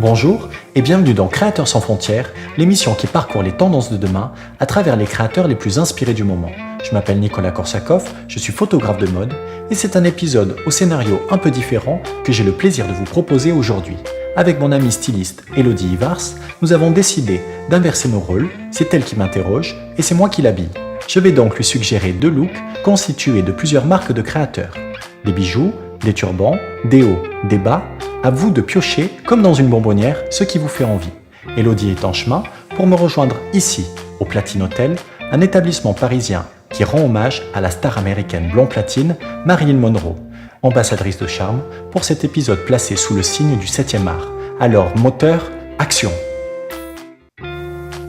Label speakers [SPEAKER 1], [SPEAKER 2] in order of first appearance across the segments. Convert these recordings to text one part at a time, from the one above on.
[SPEAKER 1] Bonjour et bienvenue dans Créateurs sans frontières, l'émission qui parcourt les tendances de demain à travers les créateurs les plus inspirés du moment. Je m'appelle Nicolas Korsakov, je suis photographe de mode et c'est un épisode au scénario un peu différent que j'ai le plaisir de vous proposer aujourd'hui. Avec mon amie styliste Elodie Ivars, nous avons décidé d'inverser nos rôles, c'est elle qui m'interroge et c'est moi qui l'habille. Je vais donc lui suggérer 2 looks constitués de plusieurs marques de créateurs. Des bijoux, des turbans, des hauts, des bas, à vous de piocher, comme dans une bonbonnière, ce qui vous fait envie. Elodie est en chemin pour me rejoindre ici, au Platine Hotel, un établissement parisien qui rend hommage à la star américaine blond-platine Marilyn Monroe, ambassadrice de charme, pour cet épisode placé sous le signe du 7e art. Alors, moteur, action!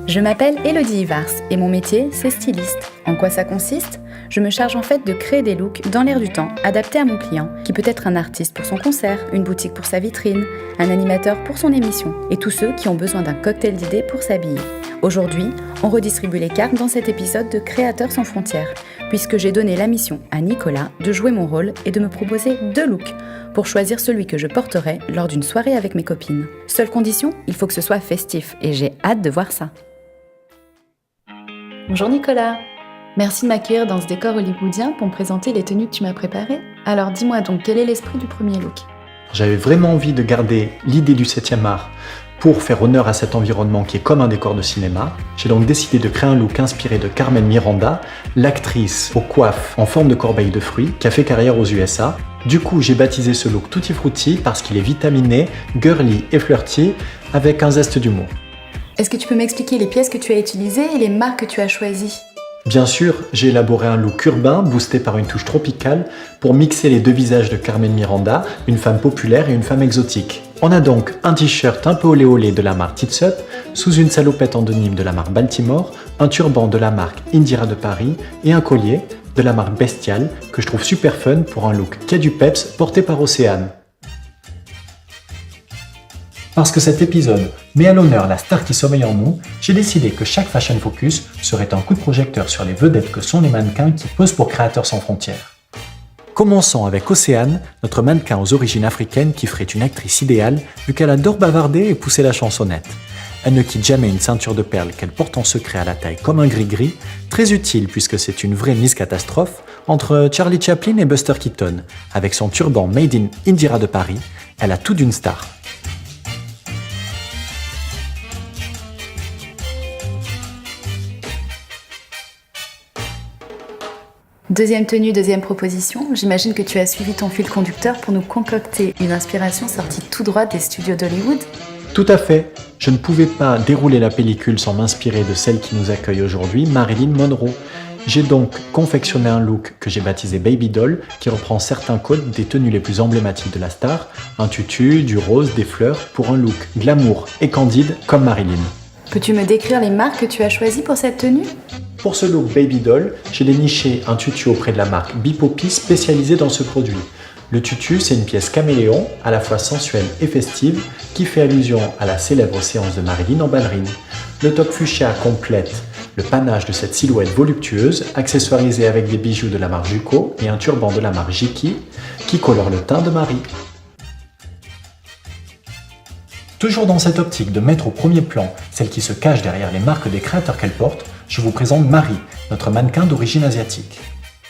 [SPEAKER 2] Je m'appelle Elodie Ivars et mon métier, c'est styliste. En quoi ça consiste ? Je me charge en fait de créer des looks dans l'air du temps, adaptés à mon client, qui peut être un artiste pour son concert, une boutique pour sa vitrine, un animateur pour son émission, et tous ceux qui ont besoin d'un cocktail d'idées pour s'habiller. Aujourd'hui, on redistribue les cartes dans cet épisode de Créateurs sans frontières, puisque j'ai donné la mission à Nicolas de jouer mon rôle et de me proposer 2 looks, pour choisir celui que je porterai lors d'une soirée avec mes copines. Seule condition, il faut que ce soit festif, et j'ai hâte de voir ça. Bonjour Nicolas, merci de m'accueillir dans ce décor hollywoodien pour me présenter les tenues que tu m'as préparées. Alors dis-moi donc, quel est l'esprit du premier look ?
[SPEAKER 1] J'avais vraiment envie de garder l'idée du 7e art pour faire honneur à cet environnement qui est comme un décor de cinéma. J'ai donc décidé de créer un look inspiré de Carmen Miranda, l'actrice aux coiffes en forme de corbeille de fruits qui a fait carrière aux USA. Du coup, j'ai baptisé ce look Tutti Frutti parce qu'il est vitaminé, girly et flirty avec un zeste d'humour.
[SPEAKER 2] Est-ce que tu peux m'expliquer les pièces que tu as utilisées et les marques que tu as choisies ?
[SPEAKER 1] Bien sûr, j'ai élaboré un look urbain boosté par une touche tropicale pour mixer les 2 visages de Carmen Miranda, une femme populaire et une femme exotique. On a donc un t-shirt un peu olé olé de la marque Tits Up, sous une salopette en denim de la marque Baltimore, un turban de la marque Indira de Paris et un collier de la marque Bestial que je trouve super fun pour un look qui a du peps porté par Océane. Parce que cet épisode met à l'honneur la star qui sommeille en nous, j'ai décidé que chaque Fashion Focus serait un coup de projecteur sur les vedettes que sont les mannequins qui posent pour Créateurs sans frontières. Commençons avec Océane, notre mannequin aux origines africaines qui ferait une actrice idéale vu qu'elle adore bavarder et pousser la chansonnette. Elle ne quitte jamais une ceinture de perles qu'elle porte en secret à la taille comme un gris-gris, très utile puisque c'est une vraie Miss Catastrophe entre Charlie Chaplin et Buster Keaton. Avec son turban made in Indira de Paris, elle a tout d'une star.
[SPEAKER 2] Deuxième tenue, deuxième proposition. J'imagine que tu as suivi ton fil conducteur pour nous concocter une inspiration sortie tout droit des studios d'Hollywood.
[SPEAKER 1] Tout à fait. Je ne pouvais pas dérouler la pellicule sans m'inspirer de celle qui nous accueille aujourd'hui, Marilyn Monroe. J'ai donc confectionné un look que j'ai baptisé Baby Doll, qui reprend certains codes des tenues les plus emblématiques de la star, un tutu, du rose, des fleurs, pour un look glamour et candide comme Marilyn.
[SPEAKER 2] Peux-tu me décrire les marques que tu as choisies pour cette tenue ?
[SPEAKER 1] Pour ce look Baby Doll, j'ai déniché un tutu auprès de la marque Bipopi spécialisée dans ce produit. Le tutu, c'est une pièce caméléon, à la fois sensuelle et festive, qui fait allusion à la célèbre séance de Marilyn en ballerine. Le top fuchsia complète le panache de cette silhouette voluptueuse, accessoirisée avec des bijoux de la marque Juco et un turban de la marque Jiki, qui colore le teint de Marie. Toujours dans cette optique de mettre au premier plan celle qui se cache derrière les marques des créateurs qu'elle porte, je vous présente Marie, notre mannequin d'origine asiatique.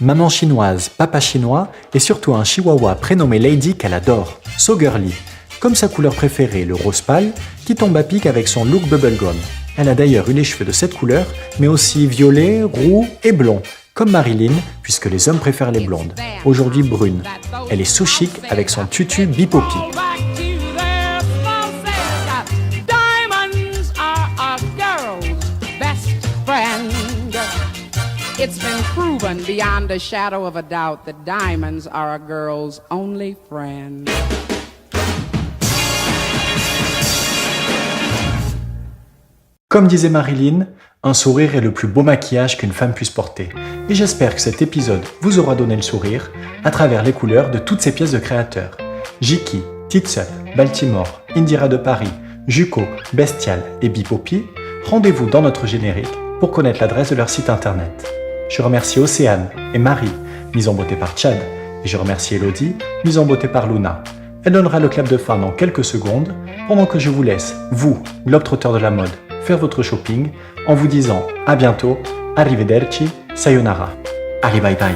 [SPEAKER 1] Maman chinoise, papa chinois et surtout un chihuahua prénommé Lady qu'elle adore, so girly, comme sa couleur préférée, le rose pâle, qui tombe à pic avec son look bubblegum. Elle a d'ailleurs eu les cheveux de cette couleur, mais aussi violet, roux et blond, comme Marilyn, puisque les hommes préfèrent les blondes. Aujourd'hui brune, elle est so chic avec son tutu Bipopi.
[SPEAKER 3] It's been proven beyond a shadow of a doubt that diamonds are a girl's only friend.
[SPEAKER 1] Comme disait Marilyn, un sourire est le plus beau maquillage qu'une femme puisse porter. Et j'espère que cet épisode vous aura donné le sourire à travers les couleurs de toutes ces pièces de créateurs. Jiki, Tits Up, Baltimore, Indira de Paris, Juco, Bestial et Bipopi, rendez-vous dans notre générique pour connaître l'adresse de leur site internet. Je remercie Océane et Marie, mise en beauté par Chad, et je remercie Elodie, mise en beauté par Luna. Elle donnera le clap de fin dans quelques secondes, pendant que je vous laisse, vous, globetrotters de la mode, faire votre shopping en vous disant à bientôt, arrivederci, sayonara. Allez, bye bye.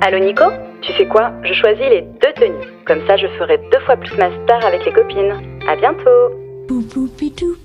[SPEAKER 2] Allô Nico, tu sais quoi? Je choisis les 2 tenues. Comme ça, je ferai 2 fois plus ma star avec les copines. À bientôt.
[SPEAKER 4] Boop boopy doop.